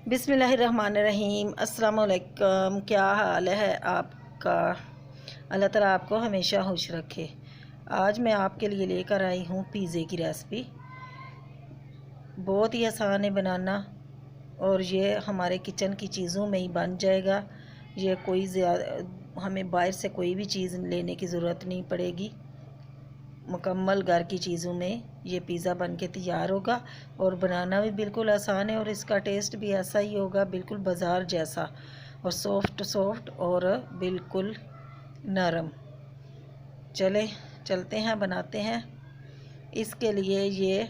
बिस्मिल्लाहिर्रहमानिर्रहीम। अस्सलाम वालेकुम। क्या हाल है आपका? अल्लाह ताला आपको हमेशा खुश रखे। आज मैं आपके लिए लेकर आई हूँ पिज़्ज़े की रेसिपी। बहुत ही आसान है बनाना और ये हमारे किचन की चीज़ों में ही बन जाएगा। ये कोई ज़्यादा हमें बाहर से कोई भी चीज़ लेने की ज़रूरत नहीं पड़ेगी। मुकम्मल घर की चीज़ों में ये पिज़्ज़ा बन के तैयार होगा और बनाना भी बिल्कुल आसान है और इसका टेस्ट भी ऐसा ही होगा, बिल्कुल बाज़ार जैसा और सॉफ्ट और बिल्कुल नरम। चलते हैं, बनाते हैं। इसके लिए ये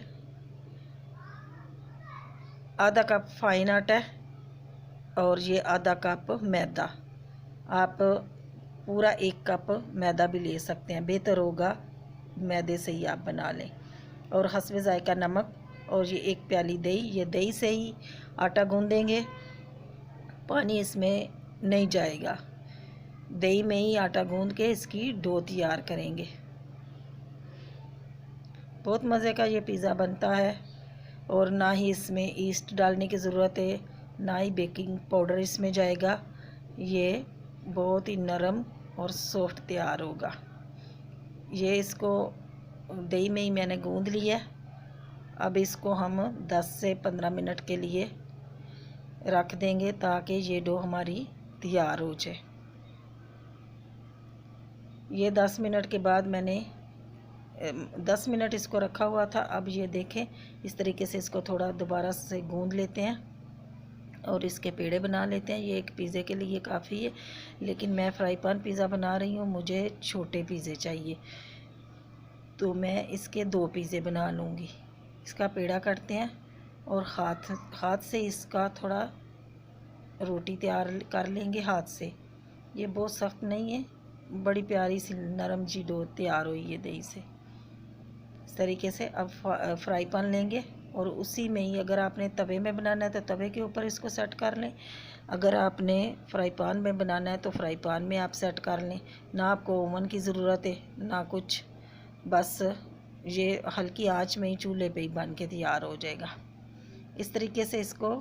आधा कप फाइन आटा और ये आधा कप मैदा। आप पूरा 1 कप मैदा भी ले सकते हैं, बेहतर होगा मैदे से ही आप बना लें। और हस्बे ज़ायका नमक और ये 1 प्याली दही। ये दही से ही आटा गूँधेंगे, पानी इसमें नहीं जाएगा। दही में ही आटा गूँध के इसकी डो तैयार करेंगे। बहुत मज़े का ये पिज़्ज़ा बनता है और ना ही इसमें ईस्ट डालने की ज़रूरत है, ना ही बेकिंग पाउडर इसमें जाएगा। ये बहुत ही नरम और सॉफ्ट तैयार होगा। ये इसको दही में ही मैंने गूँध लिया। अब इसको हम 10 से 15 मिनट के लिए रख देंगे ताकि ये डो हमारी तैयार हो जाए। ये 10 मिनट के बाद मैंने 10 मिनट इसको रखा हुआ था। अब ये देखें, इस तरीके से इसको थोड़ा दोबारा से गूँध लेते हैं और इसके पेड़े बना लेते हैं। ये एक पिज़्ज़े के लिए काफ़ी है, लेकिन मैं फ्राई पैन पिज़्ज़ा बना रही हूँ, मुझे छोटे पिज़्ज़े चाहिए, तो मैं इसके 2 पिज़्ज़े बना लूँगी। इसका पेड़ा करते हैं और हाथ से इसका थोड़ा रोटी तैयार कर लेंगे हाथ से। ये बहुत सख्त नहीं है, बड़ी प्यारी सी नरम जी डो तैयार हुई है दही से। इस तरीके से अब फ्राई पैन लेंगे और उसी में ही, अगर आपने तवे में बनाना है तो तवे के ऊपर इसको सेट कर लें। अगर आपने फ्राई पैन में बनाना है तो फ्राई पैन में आप सेट कर लें। ना आपको ओवन की ज़रूरत है ना कुछ, बस ये हल्की आंच में ही चूल्हे पे ही बन के तैयार हो जाएगा। इस तरीके से इसको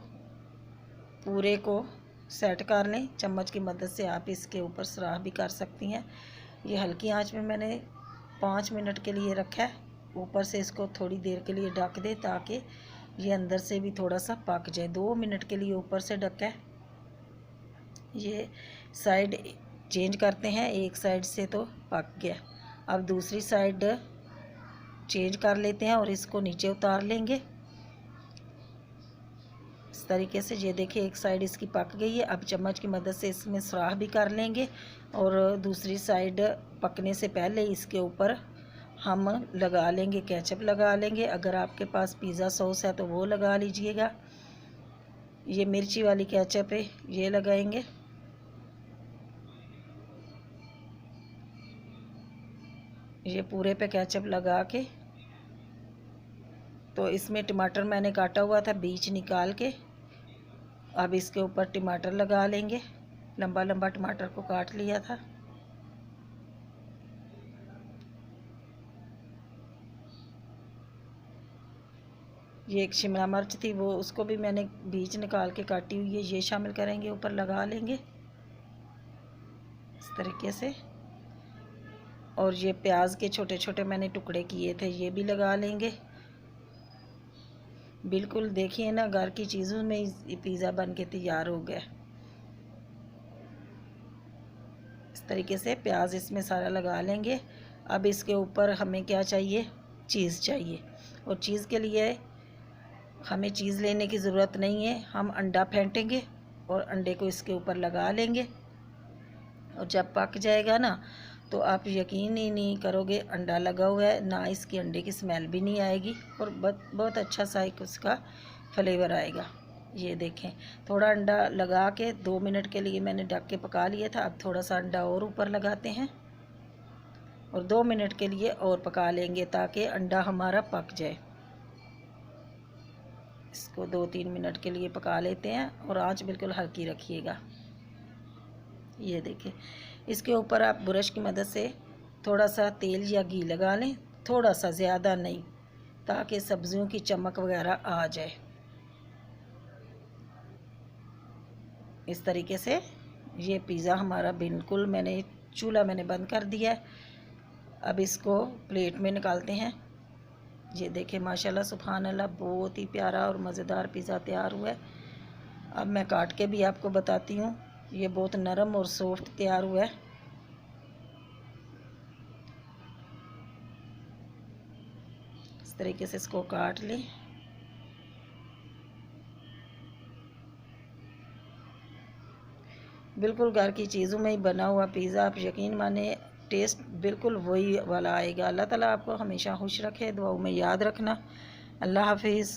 पूरे को सेट कर लें। चम्मच की मदद से आप इसके ऊपर सराख भी कर सकती हैं। ये हल्की आंच में मैंने 5 मिनट के लिए रखा है। ऊपर से इसको थोड़ी देर के लिए ढक दें ताकि ये अंदर से भी थोड़ा सा पक जाए। 2 मिनट के लिए ऊपर से ढका है। ये साइड चेंज करते हैं, एक साइड से तो पक गया, अब दूसरी साइड चेंज कर लेते हैं और इसको नीचे उतार लेंगे। इस तरीके से ये देखिए, एक साइड इसकी पक गई है। अब चम्मच की मदद से इसमें सुराख भी कर लेंगे और दूसरी साइड पकने से पहले इसके ऊपर हम लगा लेंगे, केचप लगा लेंगे। अगर आपके पास पिज़्ज़ा सॉस है तो वो लगा लीजिएगा। ये मिर्ची वाली केचप है, ये लगाएंगे। ये पूरे पे केचप लगा के, तो इसमें टमाटर मैंने काटा हुआ था बीज निकाल के। अब इसके ऊपर टमाटर लगा लेंगे, लंबा लंबा टमाटर को काट लिया था। ये एक शिमला मिर्च थी, वो उसको भी मैंने बीज निकाल के काटी हुई है, ये शामिल करेंगे, ऊपर लगा लेंगे इस तरीके से। और ये प्याज के छोटे छोटे मैंने टुकड़े किए थे, ये भी लगा लेंगे। बिल्कुल देखिए ना, घर की चीज़ों में ये पिज़्ज़ा बन के तैयार हो गया। इस तरीके से प्याज इसमें सारा लगा लेंगे। अब इसके ऊपर हमें क्या चाहिए, चीज़ चाहिए। और चीज़ के लिए हमें चीज़ लेने की ज़रूरत नहीं है, हम अंडा फेंटेंगे और अंडे को इसके ऊपर लगा लेंगे। और जब पक जाएगा ना, तो आप यकीन ही नहीं करोगे, अंडा लगा हुआ है ना, इसकी अंडे की स्मेल भी नहीं आएगी और बहुत अच्छा सा एक उसका फ्लेवर आएगा। ये देखें, थोड़ा अंडा लगा के 2 मिनट के लिए मैंने ढक के पका लिया था। अब थोड़ा सा अंडा और ऊपर लगाते हैं और 2 मिनट के लिए और पका लेंगे ताकि अंडा हमारा पक जाए। इसको 2-3 मिनट के लिए पका लेते हैं और आंच बिल्कुल हल्की रखिएगा। ये देखें, इसके ऊपर आप ब्रश की मदद से थोड़ा सा तेल या घी लगा लें, थोड़ा सा, ज़्यादा नहीं, ताकि सब्जियों की चमक वगैरह आ जाए। इस तरीके से ये पिज़्ज़ा हमारा बिल्कुल चूल्हा मैंने बंद कर दिया है। अब इसको प्लेट में निकालते हैं। ये देखें माशाल्लाह सुभान अल्लाह, बहुत ही प्यारा और मज़ेदार पिज़्ज़ा तैयार हुआ है। अब मैं काट के भी आपको बताती हूँ। ये बहुत नरम और सॉफ्ट तैयार हुआ है। इस तरीके से इसको काट लें। बिल्कुल घर की चीज़ों में ही बना हुआ पिज़्ज़ा, आप यकीन माने टेस्ट बिल्कुल वही वाला आएगा। अल्लाह ताला आपको हमेशा खुश रखे, दुआओं में याद रखना। अल्लाह हाफिज़।